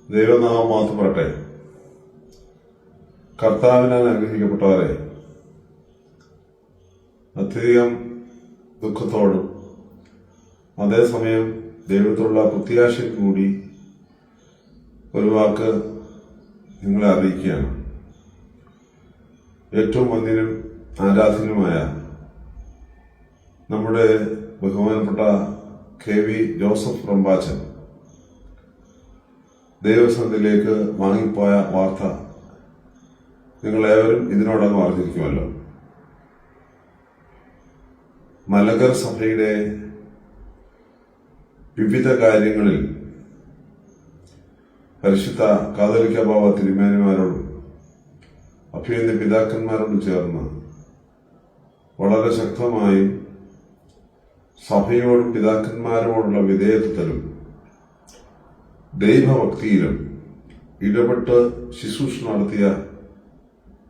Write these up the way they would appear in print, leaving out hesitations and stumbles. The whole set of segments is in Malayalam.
ദൈവനാമം മാത്രപ്പെടട്ടെ. കർത്താവിനാൽ അനുഗ്രഹിക്കപ്പെട്ടവരെ, അത്യധികം ദുഃഖത്തോടും അതേസമയം ദൈവത്തോടുള്ള പ്രത്യാശയ്ക്ക് കൂടി ഒരു വാക്ക് നിങ്ങളെ അറിയിക്കുകയാണ്. ഏറ്റവും വന്യനും ആരാധനയുമായ നമ്മുടെ ബഹുമാനപ്പെട്ട KV ജോസഫ് റമ്പാച്ചൻ ദൈവസന്നിധിയിലേക്ക് വാങ്ങിപ്പോയ വാർത്ത നിങ്ങളേവരും ഇതിനോടകം അറിഞ്ഞിരിക്കുമല്ലോ. മലങ്കർ സഭയുടെ വിവിധ കാര്യങ്ങളിൽ പരിശുദ്ധ കാതോലിക്ക ബാവ തിരുമേനിമാരോടും അഭിനന്ദ പിതാക്കന്മാരോടും ചേർന്ന് വളരെ ശക്തമായും സഭയോടും പിതാക്കന്മാരോടുള്ള വിധേയത്വത്തിലും ദൈവഭക്തിയിലും ഇടപെട്ട് ശുശ്രൂഷ നടത്തിയ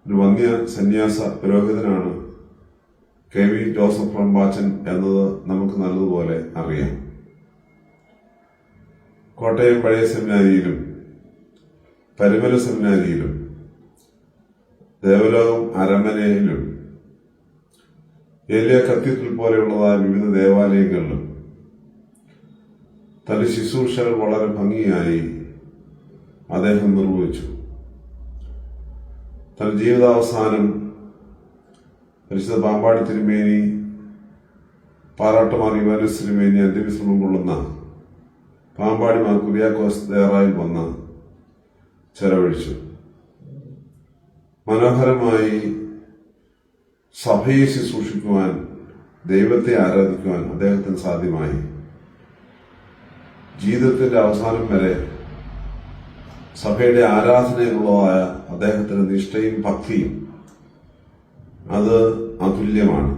ഒരു വന്യ സന്യാസ പുരോഹിതനാണ് KV ജോസഫ് റമ്പാച്ചൻ എന്നത് നമുക്ക് നല്ലതുപോലെ അറിയാം. കോട്ടയം പഴയ സെമിനാരിയിലും പരിമല സെമിനാരിയിലും ദേവലോകം അരമനയിലും ഏലിയ കത്തീഡ്രൽ പോലെയുള്ളതായ വിവിധ ദേവാലയങ്ങളിലും തന്റെ ശുശ്രൂഷകൾ വളരെ ഭംഗിയായി അദ്ദേഹം നിർവഹിച്ചു. തന്റെ ജീവിതാവസാനം പരിശുദ്ധ പാമ്പാടി തിരുമേനി, പാറാട്ടുമാർ യുവാനസ് തിരുമേനി അന്ത്യവിശ്രമം കൊള്ളുന്ന പാമ്പാടി മാർ കുര്യാക്കോസ് ദേറായിൽ വന്ന് ചെലവഴിച്ചു. മനോഹരമായി സഭയെ ശുശ്രൂഷിക്കുവാൻ, ദൈവത്തെ ആരാധിക്കുവാൻ അദ്ദേഹത്തിന് സാധ്യമായി. ജീവിതത്തിന്റെ അവസാനം വരെ സഭയുടെ ആരാധനയിലുള്ളതായ അദ്ദേഹത്തിന്റെ നിഷ്ഠയും ഭക്തിയും അത് അതുല്യമാണ്.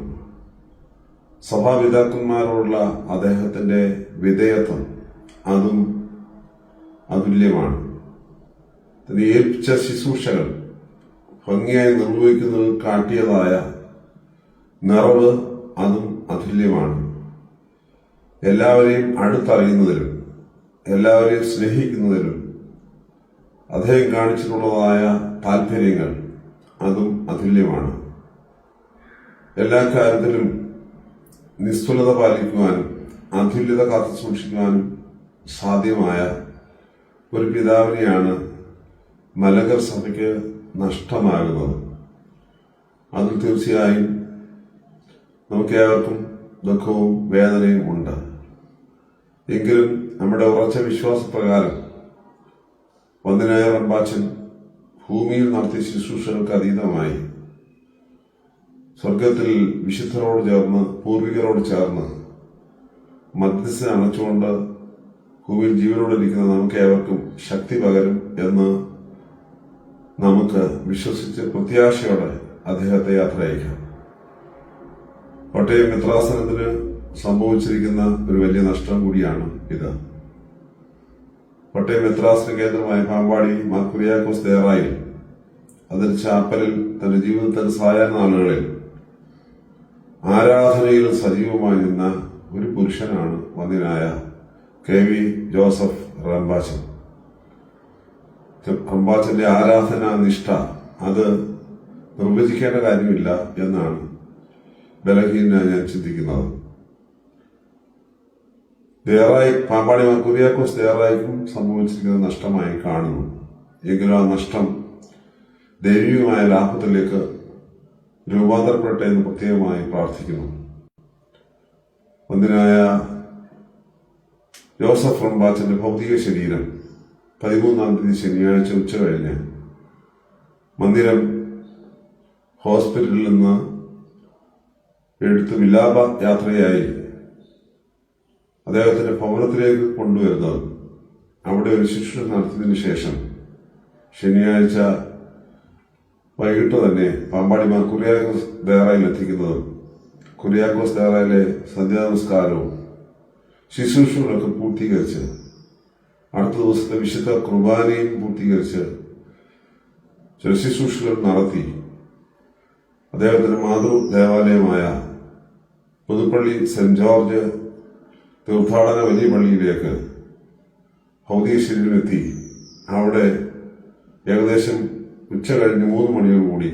സഭാപിതാക്കന്മാരോടുള്ള അദ്ദേഹത്തിന്റെ വിധേയത്വം അതും അതുല്യമാണ്. ഏൽപ്പിച്ച ശുശ്രൂഷകൾ ഭംഗിയായി നിർവഹിക്കുന്നതിൽ കാട്ടിയതായ നിറവ് അതും അതുല്യമാണ്. എല്ലാവരെയും അടുത്തറിയുന്നതിലും എല്ലാവരെയും സ്നേഹിക്കുന്നതിലും അദ്ദേഹം കാണിച്ചിട്ടുള്ളതായ താല്പര്യങ്ങൾ അതും അതുല്യമാണ്. എല്ലാ കാര്യത്തിലും നിസ്തുലത പാലിക്കുവാനും അതുല്യത കാത്തു സൂക്ഷിക്കുവാനും സാധ്യമായ ഒരു പിതാവിനെയാണ് മലങ്കർ സഭയ്ക്ക് നഷ്ടമാകുന്നത്. അതിൽ തീർച്ചയായും നമുക്കേവർക്കും ദുഃഖവും വേദനയും ഉണ്ട്. എങ്കിലും നമ്മുടെ ഉറച്ച വിശ്വാസപ്രകാരം വന്ദനായ റമ്പാച്ചൻ ഭൂമിയിൽ നടത്തിയ ശുശ്രൂഷകൾക്ക് അതീതമായി സ്വർഗത്തിൽ വിശുദ്ധരോട് ചേർന്ന്, പൂർവികരോട് ചേർന്ന് മധ്യസ്ഥ അണച്ചുകൊണ്ട് ഭൂമിയിൽ ജീവനോടിരിക്കുന്ന നമുക്ക് ഏവർക്കും ശക്തി പകരും എന്ന് നമുക്ക് വിശ്വസിച്ച് പ്രത്യാശയോടെ അദ്ദേഹത്തെ യാത്ര അയക്കാം. കോട്ടയം മിത്രാസനത്തിന് സംഭവിച്ചിരിക്കുന്ന ഒരു വലിയ നഷ്ടം കൂടിയാണ് ഇത്. കോട്ടയം മിത്രാസന കേന്ദ്രമായ പാമ്പാടി മാർ കുര്യാക്കോസ് ദേറായിൽ അതിൽ ചാപ്പലിൽ തന്റെ ജീവിതത്തിന്റെ സായാഹ്ന നാളുകളിൽ ആരാധനയിൽ സജീവമായി നിന്ന ഒരു പുരുഷനാണ് വന്യനായ KV ജോസഫ് റമ്പാച്ചൻ. റമ്പാച്ചന്റെ ആരാധനാ നിഷ്ഠ അത് നിർവചിക്കേണ്ട കാര്യമില്ല എന്നാണ് ബലഹീനായി ഞാൻ ചിന്തിക്കുന്നത്. ദേറായി പാമ്പാടി മാർ കുര്യാക്കോസ് ദേറായിക്കും സംഭവിച്ചിരിക്കുന്ന നഷ്ടമായി കാണുന്നു. എങ്കിലും ആ നഷ്ടം ദൈവികമായ ലാഭത്തിലേക്ക് രൂപാന്തരപ്പെടട്ടെ എന്ന് പ്രത്യേകമായി പ്രാർത്ഥിക്കുന്നു. വന്ദനായ ജോസഫ് റമ്പാച്ചന്റെ ഭൗതിക ശരീരം 13-ാം തീയതി ശനിയാഴ്ച ഉച്ച കഴിഞ്ഞ് മന്ദിരം ഹോസ്പിറ്റലിൽ നിന്ന് എടുത്ത് വിലാപ യാത്രയായി അദ്ദേഹത്തിന്റെ ഭവനത്തിലേക്ക് കൊണ്ടുവരുന്നത്, അവിടെ ഒരു ശുശ്രൂഷ നടത്തിയതിനു ശേഷം ശനിയാഴ്ച വൈകിട്ട് തന്നെ പാമ്പാടി മാർ കുര്യാക്കോസ് ദേറായിൽ എത്തിക്കുന്നതും കുര്യാക്കോസ് ദേറായിലെ സന്ധ്യാനമസ്കാരവും ശുശ്രൂഷകളൊക്കെ പൂർത്തീകരിച്ച് അടുത്ത ദിവസത്തെ വിശുദ്ധ കുർബാനയും പൂർത്തീകരിച്ച് ചില ശുശ്രൂഷകൾ നടത്തി അദ്ദേഹത്തിന്റെ മാതൃ ദേവാലയമായ പുതുപ്പള്ളി സെന്റ് ജോർജ് തീർത്ഥാടന വലിയ പള്ളിയിലേക്ക് ഭൗതിക ശരീരമെത്തി അവിടെ ഏകദേശം ഉച്ച കഴിഞ്ഞ് 3 മണിയോടുകൂടി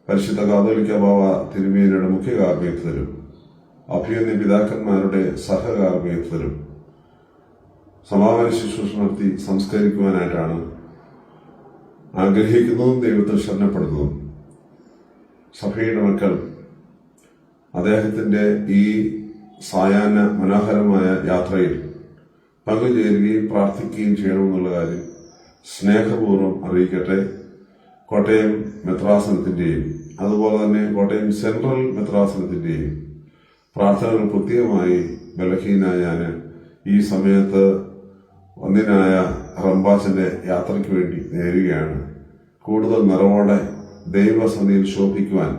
പരിശുദ്ധ കാതോലിക്ക ബാവ തിരുമേനിയുടെ മുഖ്യ കാർമ്മികത്വത്തിലും അഭിയന്യ പിതാക്കന്മാരുടെ സഹകാർമ്മികത്വത്തിലും സമാപന ശുശ്രൂഷ നടത്തി സംസ്കരിക്കുവാനായിട്ടാണ് ആഗ്രഹിക്കുന്നതും ദൈവത്തിൽ ശരണപ്പെടുന്നതും. സഭയുടെ മക്കൾ അദ്ദേഹത്തിന്റെ ഈ സായാഹ്ന മനോഹരമായ യാത്രയിൽ പങ്കുചേരുകയും പ്രാർത്ഥിക്കുകയും ചെയ്യണമെന്നുള്ള കാര്യം സ്നേഹപൂർവ്വം അറിയിക്കട്ടെ. കോട്ടയം മെത്രാസനത്തിന്റെയും അതുപോലെ തന്നെ കോട്ടയം സെൻട്രൽ മെത്രാസനത്തിന്റെയും പ്രാർത്ഥനകൾ പ്രത്യേകമായി ബലഹീനായ ഞാൻ ഈ സമയത്ത് വന്ധ്യനായ റംബാച്ചന്റെ യാത്രയ്ക്ക് വേണ്ടി നേരുകയാണ്. കൂടുതൽ നിറവോടെ ദൈവസന്നിധിയിൽ ശോഭിക്കുവാൻ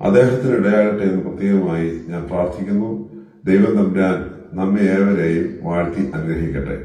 അദ്ദേഹത്തിന് ഇടയാകട്ടെ എന്ന് പ്രത്യേകമായി ഞാൻ പ്രാർത്ഥിക്കുന്നു. ദൈവം തമ്പുരാൻ നമ്മെ ഏവരെയും വാഴ്ത്തി അനുഗ്രഹിക്കട്ടെ.